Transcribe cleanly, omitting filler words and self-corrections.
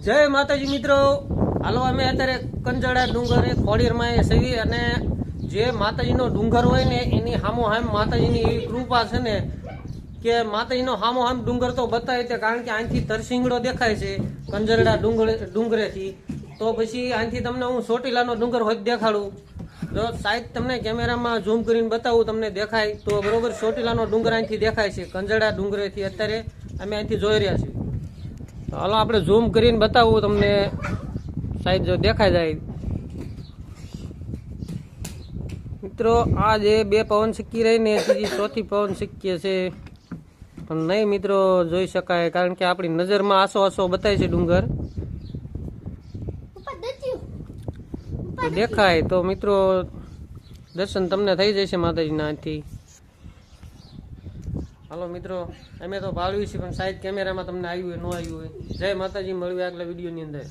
જય માતાજી મિત્રો, હાલો અમે અત્યારે કંજડા ડુંગરે ખોડીરમાં સેવી અને જે માતાજીનો ડુંગર હોય ને એની હામોહામ માતાજીની એવી કૃપા છે ને કે માતાજીનો હામોહામ ડુંગર તો બતાવે છે, કારણ કે અહીંથી તરસિંગડો દેખાય છે કંજરડા ડુંગરેથી. તો પછી અહીંથી તમને હું ચોટીલાનો ડુંગર હોય દેખાડું. જો સાહેબ તમને કેમેરામાં ઝૂમ કરીને બતાવું, તમને દેખાય તો બરોબર. ચોટીલાનો ડુંગર અહીંથી દેખાય છે કંજરડા ડુંગરેથી. અત્યારે અમે અહીંથી જોઈ રહ્યા છીએ. હાલો આપણે ઝૂમ કરીને બતાવું તમને, સાહેબ જો દેખાય જાય. મિત્રો આ જે બે પવન સિક્કી રહી ને ત્રીજી ચોથી પવન સિક્કી છે, પણ નહીં મિત્રો જોઈ શકાય, કારણ કે આપણી નજરમાં આસો આસો બતાય છે ડુંગર તો દેખાય. તો મિત્રો દર્શન તમને થઈ જશે માતાજીના અહીંથી. હાલો મિત્રો, અમે તો ભાળવી છે, પણ સાહેબ કેમેરામાં તમને આવ્યું હોય ન આવ્યું હોય. જય માતાજી, મળ્યું આગલા વિડીયોની અંદર.